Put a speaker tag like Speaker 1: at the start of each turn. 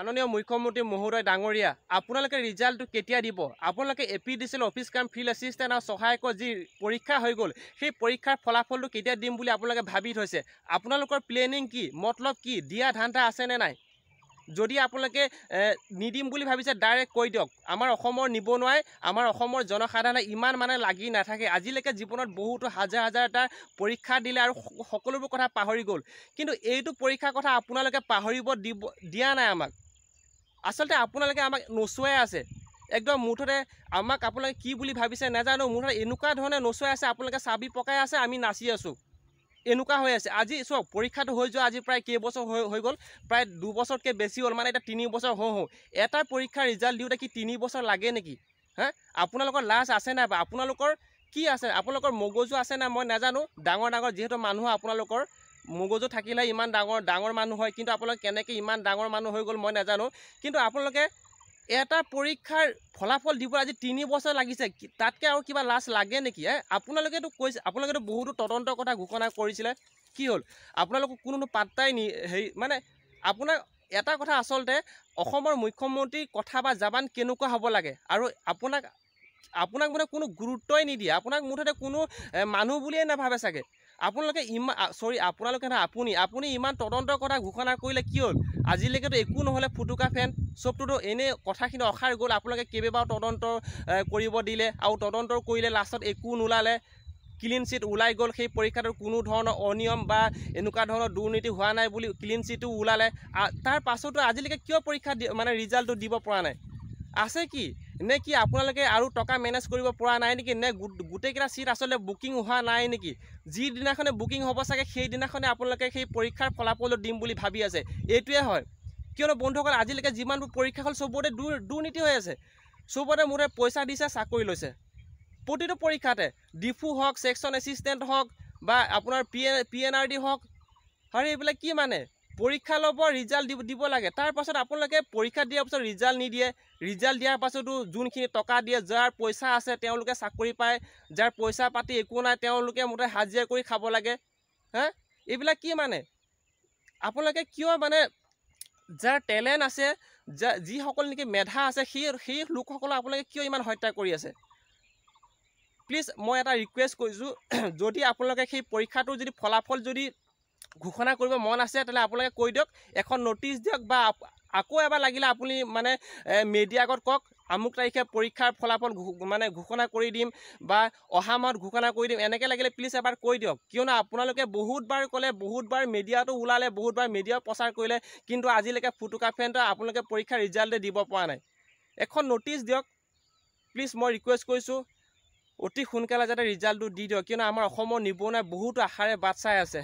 Speaker 1: মাননীয় মুখ্যমন্ত্ৰী মহোদয় ডাঙৰীয়া আপোনালোকে ৰিজাল্টটো কেতিয়া দিব আপোনালোকে এপিডিচিএল অফিচ কাম ফিল্ড এছিষ্টেণ্ট আৰু সহায়কৰ যি পৰীক্ষা হৈ গ'ল সেই পৰীক্ষাৰ ফলাফলটো কেতিয়া দিম বুলি আপোনালোকে ভাবি থৈছে আপোনালোকৰ প্লেনিং কি মতলব কি দিয়া ধান্দা আছে নে নাই যদি আপোনালোকে নিদিম বুলি ভাবিছে ডাইৰেক্ট কৈ দিয়ক আমাৰ অসমৰ নিবনুৱাই আমাৰ অসমৰ জনসাধাৰণে ইমান মানে লাগি নাথাকে আজিলৈকে জীৱনত বহুতো হাজাৰ হাজাৰটা পৰীক্ষা দিলে আৰু সকলোবোৰ কথা পাহৰি গ'ল কিন্তু এইটো পৰীক্ষাৰ কথা আপোনালোকে পাহৰিব দিয়া নাই আমাক আচলতে আপোনালোকে আমাক নচুৱাই আছে একদম মুঠতে আমাক আপোনালোকে কি বুলি ভাবিছে নাজানো মুঠতে এনেকুৱা ধৰণে নচুৱাই আছে আপোনালোকে চাবি পকাই আছে আমি নাচি আছোঁ এনেকুৱা হৈ আছে আজি চাওক পৰীক্ষাটো হৈ যোৱা আজি প্ৰায় কেইবছৰ হৈ গ'ল প্ৰায় 2 বছৰতকৈ বেছি হ'ল মানে এতিয়া 3 বছৰ হওঁ এটা পৰীক্ষাৰ ৰিজাল্ট দিওঁতে কি 3 বছৰ লাগে নেকি হা আপোনালোকৰ লাজ আছে নাই বা আপোনালোকৰ কি আছে আপোনালোকৰ মগজু আছে নাই মই নাজানো ডাঙৰ ডাঙৰ যিহেতু মানুহ আপোনালোকৰ মগজু থাকিলে ইমান ডাঙৰ মানুহ হয় কিন্তু আপোনালোকে কেনেকৈ ইমান ডাঙৰ মানুহ হৈ গ'ল মই নাজানো কিন্তু আপোনালোকে এটা পৰীক্ষাৰ ফলাফল দিব আজি 3 বছৰ লাগিছে তাতকৈ আৰু কিবা লাজ লাগে নেকি আপোনালোকেতো কৈছে আপোনালোকেতো বহুতো তদন্তৰ কথা ঘোষণা কৰিছিলে কি হ'ল আপোনালোকক কোনো পাত্তাই হেৰি মানে আপোনাক এটা কথা আচলতে অসমৰ মুখ্যমন্ত্ৰীৰ কথা বা জাবান কেনেকুৱা হ'ব লাগে আৰু আপোনাক মানে কোনো গুৰুত্বই নিদিয়ে আপোনাক মুঠতে কোনো মানুহ বুলিয়ে নাভাবে চাগে আপোনালোকে ইমান আপোনালোকে নহয় আপুনি ইমান তদন্তৰ কথা ঘোষণা কৰিলে কি হ'ল আজিলৈকেতো একো নহ'লে ফুটুকা ফেন চবটোতো এনেই কথাখিনি অখাৰ গ'ল আপোনালোকে কেইবাবাৰো তদন্ত কৰিব দিলে আৰু তদন্ত কৰিলে লাষ্টত একো নোলালে ক্লিন চিট ওলাই গ'ল সেই পৰীক্ষাটোৰ কোনো ধৰণৰ অনিয়ম বা এনেকুৱা ধৰণৰ দুৰ্নীতি হোৱা নাই বুলি ক্লিন চিটো ওলালে তাৰ পাছতো আজিলৈকে কিয় পৰীক্ষা মানে ৰিজাল্টটো দিব পৰা নাই আছে কি নে কি আপোনালোকে আৰু টকা মেনেজ কৰিব পৰা নাই নেকি নে গোটেইকেইটা চিট আচলতে বুকিং হোৱা নাই নেকি যিদিনাখনে বুকিং হ'ব চাগে সেইদিনাখনে আপোনালোকে সেই পৰীক্ষাৰ ফলাফলটো দিম বুলি ভাবি আছে এইটোৱে হয় কিয়নো বন্ধুসকল আজিলৈকে যিমানবোৰ পৰীক্ষা হ'ল চবতে দুৰ্নীতি হৈ আছে চবতে মোৰে পইচা দিছে চাকৰি লৈছে প্ৰতিটো পৰীক্ষাতে ডিফু হওক ছেকশ্যন এছিষ্টেণ্ট হওক বা আপোনাৰ PNRD হওক আৰু এইবিলাক কি মানে পৰীক্ষা ল'ব ৰিজাল্ট দিব লাগে তাৰ পাছত আপোনালোকে পৰীক্ষা দিয়াৰ পাছত ৰিজাল্ট নিদিয়ে ৰিজাল্ট দিয়াৰ পাছতো যোনখিনি টকা দিয়ে যাৰ পইচা আছে তেওঁলোকে চাকৰি পায় যাৰ পইচা পাতি একো নাই তেওঁলোকে মুঠতে হাজিৰা কৰি খাব লাগে হা এইবিলাক কি মানে আপোনালোকে কিয় মানে যাৰ টেলেণ্ট আছে যিসকল নেকি মেধা আছে সেই লোকসকলক আপোনালোকে কিয় ইমান হত্যা কৰি আছে প্লিজ মই এটা ৰিকুৱেষ্ট কৰিছোঁ যদি আপোনালোকে সেই পৰীক্ষাটোৰ যদি ফলাফল যদি ঘোষণা কৰিব মন আছে তেতিয়াহ'লে আপোনালোকে কৈ দিয়ক এখন নটিচ দিয়ক বা আকৌ এবাৰ লাগিলে আপুনি মানে মিডিয়া আগত কওক আমুক তাৰিখে পৰীক্ষাৰ ফলাফল মানে ঘোষণা কৰি দিম বা অহা মাহত ঘোষণা কৰি দিম এনেকৈ লাগিলে প্লিজ এবাৰ কৈ দিয়ক কিয়নো আপোনালোকে বহুতবাৰ ক'লে বহুতবাৰ মিডিয়াটো ওলালে বহুতবাৰ মিডিয়াও প্ৰচাৰ কৰিলে কিন্তু আজিলৈকে ফুটুকা ফেনটো আপোনালোকে পৰীক্ষাৰ ৰিজাল্টে দিব পৰা নাই এখন নটিচ দিয়ক প্লিজ মই ৰিকুৱেষ্ট কৰিছোঁ অতি সোনকালে যাতে ৰিজাল্টটো দি দিয়ক কিয়নো আমাৰ অসমৰ নিবনুৱাই বহুতো আশাৰে বাট চাই আছে